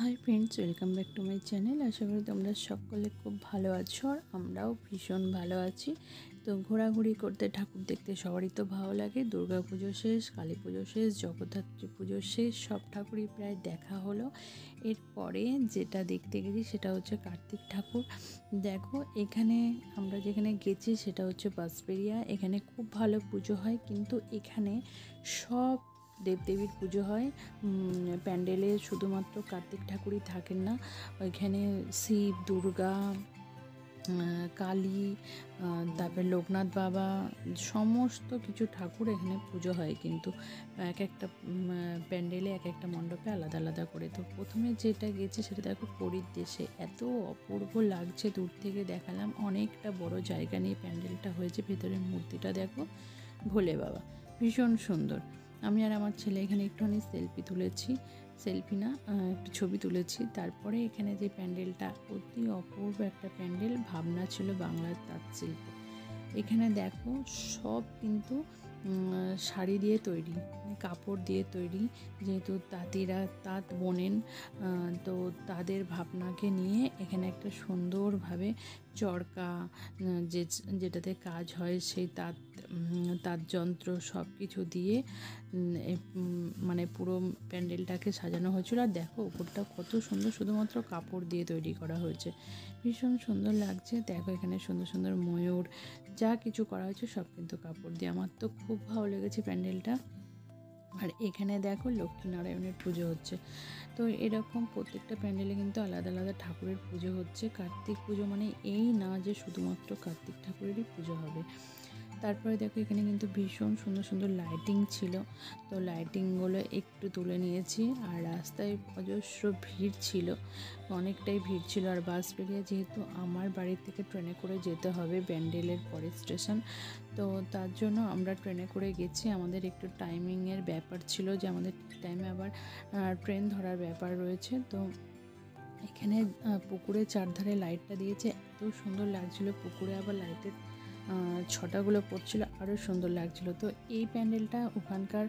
High friends, welcome back to my channel. আশা করি তোমরা সকলে খুব ভালো আছো, আর আমরাও ভীষণ ভালো আছি। তো ঘোরাঘুরি করতে, ঠাকুর দেখতে সবারই তো ভালো লাগে। দুর্গা পুজো শেষ, কালী পুজো শেষ, জগদ্ধাত্রী পুজো শেষ, সব ঠাকুরই প্রায় দেখা হলো। এরপরে যেটা দেখতে গেছি সেটা হচ্ছে কার্তিক ঠাকুর। দেখো, এখানে আমরা যেখানে গেছি সেটা হচ্ছে বাঁশবেড়িয়া। এখানে খুব ভালো পুজো হয়, কিন্তু এখানে সব দেবদেবীর পুজো হয়। প্যান্ডেলে শুধুমাত্র কার্তিক ঠাকুরই থাকেন না, ওইখানে শিব, দুর্গা, কালী, তারপরে লোকনাথ বাবা, সমস্ত কিছু ঠাকুর এখানে পুজো হয়। কিন্তু এক একটা প্যান্ডেলে, এক একটা মণ্ডপে আলাদা আলাদা করে। তো প্রথমে যেটা গেছে সেটা দেখো পুরীর দেশে, এত অপূর্ব লাগছে। দূর থেকে দেখালাম, অনেকটা বড় জায়গা নিয়ে প্যান্ডেলটা হয়েছে। ভেতরের মূর্তিটা দেখো, ভোলে বাবা, ভীষণ সুন্দর। আমি আর আমার ছেলে এখানে একটুখানি সেলফি তুলেছি, সেলফি না, একটু ছবি তুলেছি। তারপরে এখানে যে প্যান্ডেলটা, অতি অপূর্ব একটা প্যান্ডেল, ভাবনা ছিল বাংলার তাঁত শিল্প। এখানে দেখো সব কিন্তু শাড়ি দিয়ে তৈরি, কাপড় দিয়ে তৈরি। যেহেতু তাঁতিরা তাঁত বোনেন, তো তাদের ভাবনাকে নিয়ে এখানে একটা সুন্দরভাবে চরকা, যেটাতে কাজ হয়, সেই তাঁত যন্ত্র সব কিছু দিয়ে মানে পুরো প্যান্ডেলটাকে সাজানো হয়েছিল। আর দেখো উপরটা কত সুন্দর, শুধুমাত্র কাপড় দিয়ে তৈরি করা হয়েছে, ভীষণ সুন্দর লাগছে। দেখো এখানে সুন্দর সুন্দর ময়ূর, যা কিছু করা হয়েছে সব কিন্তু কাপড় দিয়ে। আমার তো খুব ভালো লেগেছে প্যান্ডেলটা। আর এখানে দেখো লক্ষ্মীনারায়ণের পুজো হচ্ছে। তো এরকম প্রত্যেকটা প্যান্ডেলে কিন্তু আলাদা আলাদা ঠাকুরের পুজো হচ্ছে। কার্তিক পুজো মানে এই না যে শুধুমাত্র কার্তিক ঠাকুরেরই পুজো হবে। তারপরে দেখো এখানে কিন্তু ভীষণ সুন্দর সুন্দর লাইটিং ছিল, তো লাইটিংগুলো একটু তুলে নিয়েছি। আর রাস্তায় অজস্র ভিড় ছিল, অনেকটাই ভিড় ছিল। আর বাঁশবেড়িয়া যেহেতু আমার বাড়ি থেকে ট্রেনে করে যেতে হবে ব্যান্ডেলের পরের স্টেশন, তো তার জন্য আমরা ট্রেনে করে গেছি। আমাদের একটু টাইমিংয়ের ব্যাপার ছিল, যে আমাদের টাইমে আবার ট্রেন ধরার ব্যাপার রয়েছে। তো এখানে পুকুরের চারধারে লাইটটা দিয়েছে, এত সুন্দর লাগছিল। পুকুরে আবার লাইটের ছটাগুলো পড়ছিল, আরও সুন্দর লাগছিল। তো এই প্যান্ডেলটা ওখানকার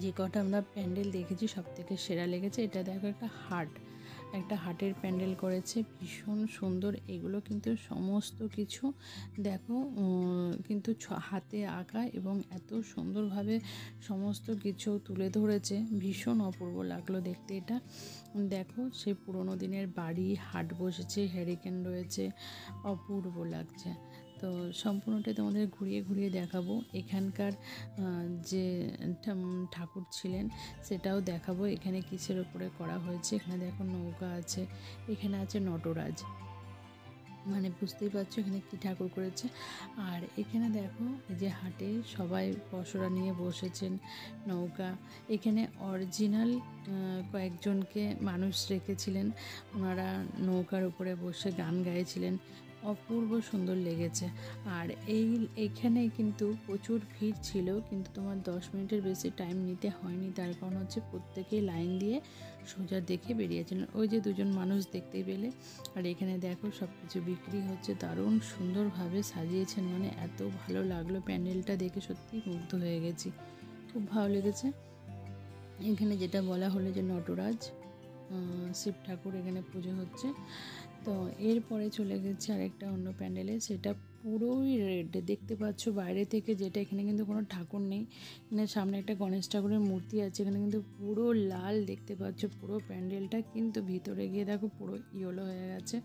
যে কটা আমরা প্যান্ডেল দেখেছি সব থেকে সেরা লেগেছে। এটা দেখো একটা হাটের প্যান্ডেল করেছে, ভীষণ সুন্দর। এগুলো কিন্তু সমস্ত কিছু দেখো কিন্তু হাতে আঁকা, এবং এত সুন্দরভাবে সমস্ত কিছু তুলে ধরেছে, ভীষণ অপূর্ব লাগলো দেখতে এটা। দেখো সেই পুরোনো দিনের বাড়ি, হাট বসেছে, হ্যারিকেন রয়েছে, অপূর্ব লাগছে। তো সম্পূর্ণটাই তোমাদের ঘুরিয়ে ঘুরিয়ে দেখাবো। এখানকার যে ঠাকুর ছিলেন সেটাও দেখাবো, এখানে কিসের ওপরে করা হয়েছে। এখানে দেখো নৌকা আছে, এখানে আছে নটরাজ, মানে বুঝতেই পারছো এখানে কি ঠাকুর করেছে। আর এখানে দেখো এই যে হাটে সবাই পসরা নিয়ে বসেছেন, নৌকা। এখানে অরিজিনাল কয়েকজনকে মানুষ রেখেছিলেন, ওনারা নৌকার উপরে বসে গান গাইছিলেন, অপূর্ব সুন্দর লেগেছে। আর এইখানে কিন্তু প্রচুর ভিড় ছিল, কিন্তু তোমার 10 মিনিটের বেশি টাইম নিতে হয়নি। তার কারণ হচ্ছে প্রত্যেকেই লাইন দিয়ে সোজা দেখে বেরিয়েছিলেন। ওই যে দুজন মানুষ দেখতেই পেলে। আর এখানে দেখো সব কিছু বিক্রি হচ্ছে, দারুণ সুন্দরভাবে সাজিয়েছেন, মানে এত ভালো লাগলো প্যান্ডেলটা দেখে, সত্যিই মুগ্ধ হয়ে গেছি, খুব ভালো লেগেছে। এখানে যেটা বলা হলো যে নটরাজ, শিব ঠাকুর এখানে পুজো হচ্ছে। তো এরপরে চলে গেছে আরেকটা অন্য প্যান্ডেলে, সেটা পুরোই রেড দেখতে পাচ্ছ বাইরে থেকে, যেটা এখানে কিন্তু কোনো ঠাকুর নেই। এখানে সামনে একটা গণেশ ঠাকুরের মূর্তি আছে, এখানে কিন্তু পুরো লাল দেখতে পাচ্ছ পুরো প্যান্ডেলটা, কিন্তু ভিতরে গিয়ে দেখো পুরো ইয়েলো হয়ে গেছে।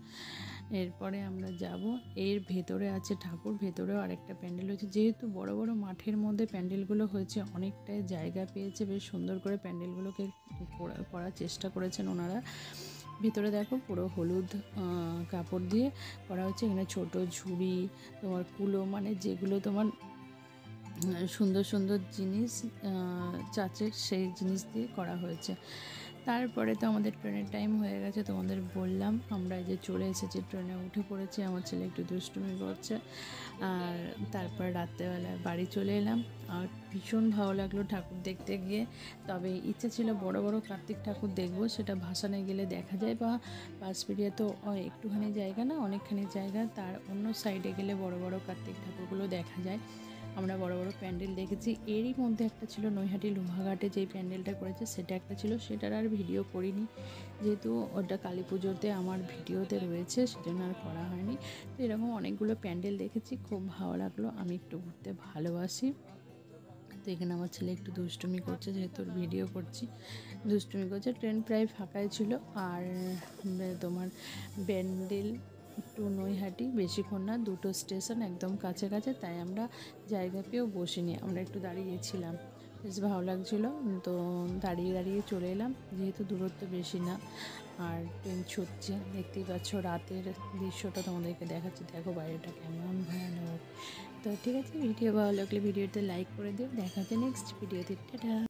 এরপরে আমরা যাব, এর ভেতরে আছে ঠাকুর, ভেতরেও আরেকটা প্যান্ডেল হয়েছে। যেহেতু বড় বড় মাঠের মধ্যে প্যান্ডেলগুলো হয়েছে, অনেকটাই জায়গা পেয়েছে, বেশ সুন্দর করে প্যান্ডেলগুলোকে করার চেষ্টা করেছেন ওনারা। ভিতরে দেখো পুরো হলুদ কাপড় দিয়ে করা হচ্ছে। এখানে ছোট ঝুড়ি, তোমার কুলো, মানে যেগুলো তোমার সুন্দর সুন্দর জিনিস চাচের, সেই জিনিস দিয়ে করা হয়েছে। তারপরে তো আমাদের ট্রেনের টাইম হয়ে গেছে, তোমাদের বললাম। আমরা যে চলে এসেছি, ট্রেনে উঠে পড়েছি, আমার ছেলে একটু দুষ্টুমি করছে। আর তারপর রাত্রেবেলা বাড়ি চলে এলাম। আর ভীষণ ভালো লাগলো ঠাকুর দেখতে গিয়ে। তবে ইচ্ছে ছিল বড় বড় কার্তিক ঠাকুর দেখবো, সেটা ভাসানে গেলে দেখা যায়, বা বাঁশবেড়িয়া তো একটুখানি জায়গা না, অনেকখানি জায়গা, তার অন্য সাইডে গেলে বড় বড় কার্তিক ঠাকুরগুলো দেখা যায়। আমরা বড় বড় প্যান্ডেল দেখেছি। এরই মধ্যে একটা ছিল নৈহাটি লোহাঘাটে যেই প্যান্ডেলটা করেছে, সেটা একটা ছিল, সেটার আর ভিডিও করিনি যেহেতু ওটা কালী পুজোতে আমার ভিডিওতে রয়েছে, সেজন্য আর করা হয়নি। তো এরকম অনেকগুলো প্যান্ডেল দেখেছি, খুব ভালো লাগলো। আমি একটু ঘুরতে ভালোবাসি। তো এখানে আমার ছেলে একটু দুষ্টুমি করছে, যেহেতু ভিডিও করছি, দুষ্টুমি করছে। ট্রেন প্রায় ফাঁকাই ছিল। আর তোমার ব্যান্ডেল টু নৈহাটি বেশিক্ষণ না, 2টো স্টেশন একদম কাছে কাছে, তাই আমরা জায়গা পেয়েও বসিনি, আমরা একটু দাঁড়িয়েছিলাম। বেশ ভালো লাগছিলো। তো দাঁড়িয়ে দাঁড়িয়ে চলে এলাম, যেহেতু দূরত্ব বেশি না। আর ট্রেন ছুটছে, দেখতেই পাচ্ছ রাতের দৃশ্যটা তোমাদেরকে দেখাচ্ছি। দেখো বাইরেটা কেমন ভয়ানক। তো ঠিক আছে, ভিডিও ভালো লাগলে ভিডিওতে লাইক করে দিও। দেখা হচ্ছে নেক্সট ভিডিওতে। টাটা।